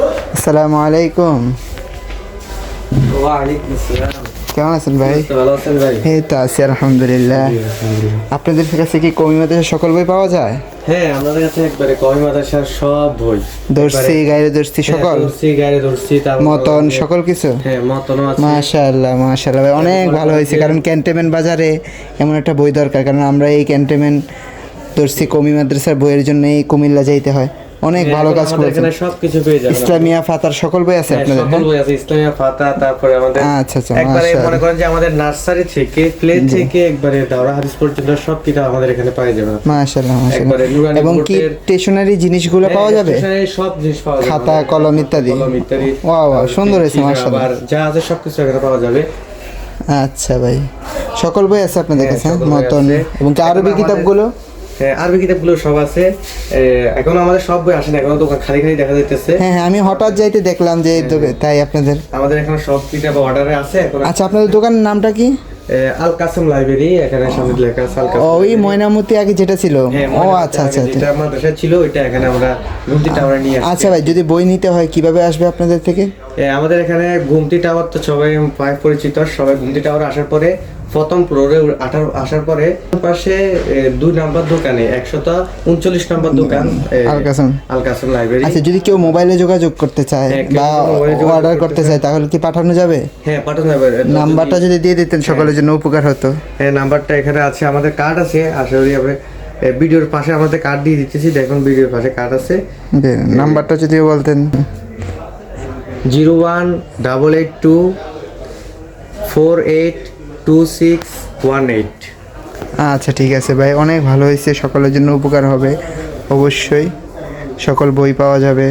আসসালামু আলাইকুম। ওয়ালাইকুম আসসালাম। কেমন আছেন ভাই? ভালো আছেন ভাই? এই তো আছি আলহামদুলিল্লাহ। আপনাদের কাছে কি কওমি মাদ্রাসার সকল বই পাওয়া যায়? হ্যাঁ, আমাদের কাছে একবারে কওমি মাদ্রাসার সব বই, দর্শি গাইরে দর্শি সকল, দর্শি গাইরে দর্শি, মতন সকল কিছু। হ্যাঁ, মতনও আছে। মাশাআল্লাহ মাশাআল্লাহ ভাই, অনেক ভালো হয়েছে। কারণ ক্যান্টনমেন্ট বাজারে এমন একটা বই দরকার, কারণ আমরা এই ক্যান্টনমেন্ট দর্শি কওমি মাদ্রাসার বইয়ের জন্য এই কুমিল্লা যাইতে হয়। অনেক ভালো কাজ করেছেন। এখানে সবকিছু পেয়ে যাবেন। ইসলামিয়া ফাতার সকল বই আছে আপনাদের? সকল বই আছে, ইসলামিয়া ফাতা, তারপরে আমাদের আচ্ছা আচ্ছা একবারে মনে মাশাআল্লাহ করেন যে আমাদের নার্সারি থেকে প্লে থেকে একবারে দাওরা হাদিস পর্যন্ত সব কিতাব আমাদের এখানে পাওয়া যাবে। মাশাআল্লাহ একবারে মাশাআল্লাহ। নুরানি এবং কি বোর্ডের স্টেশনারি জিনিসগুলো পাওয়া যাবে? স্টেশনারি সব জিনিস পাওয়া যাবে, খাতা কলম ইত্যাদি। কলম ইত্যাদি। ওয়াও ওয়াও, সুন্দর হয়েছে মাশাআল্লাহ। আবার যা আছে সবকিছু এখানে পাওয়া যাবে। আচ্ছা ভাই, সকল বই আছে আপনাদের হ্যাঁ, কাছে? সকল বই মতন আছে। এবং কি আরবি আমাদের- কিতাবগুলো? হ্যাঁ, আরবি কিতাবগুলো সব আছে। এখন আমাদের সব বই আসে না, এখন দোকান খালি খালি দেখা যাইতেছে। হ্যাঁ হ্যাঁ, আমি হঠাৎ যাইতে দেখলাম যে তাই আপনাদের। আমাদের এখানে সব কিতাব অর্ডারে আছে এখন। আচ্ছা, আপনাদের দোকানের নামটা কি? আল কাসেম লাইব্রেরি, এখানে সামনে লেখা আছে আল কাসেম। ওই ময়নামতি আগে যেটা ছিল? হ্যাঁ, ও আচ্ছা আচ্ছা আচ্ছা। এটা মাদ্রাসা ছিল, ওইটা এখানে আমরা গুমতি টাওয়ারে নিয়ে আসছি। আচ্ছা ভাই, যদি বই নিতে হয় কিভাবে আসবে আপনাদের থেকে? আমাদের এখানে গুমতি টাওয়ার তো সবাই প্রায় পরিচিত। সবাই গুমতি টাওয়ার আসার পরে প্রথম ফ্লোরে আসার পরে পাশে 2 নাম্বার দোকানে 139 নম্বর দোকান আল কাসেম লাইব্রেরি। আচ্ছা, যদি কেউ মোবাইলে যোগাযোগ করতে চায় হ্যাঁ, কেউ বা মোবাইলে যোগাযোগ অর্ডার করতে করতে চায় তাহলে কি পাঠানো যাবে? হ্যাঁ, পাঠানো যাবে। নাম্বারটা যদি দিয়ে দিতেন সকলের জন্য উপকার হতো। হ্যাঁ, নাম্বারটা এখানে আছে, আমাদের কার্ড আছে। আশা করি আমরা ভিডিওর পাশে আমাদের কার্ড দিয়ে দিতেছি, দেখুন ভিডিওর পাশে কার্ড আছে। নাম্বারটা যদি বলতেন। 01822482618। আচ্ছা ঠিক আছে ভাই, অনেক ভালো হয়েছে, সকলের জন্য উপকার হবে অবশ্যই। সকল বই পাওয়া যাবে।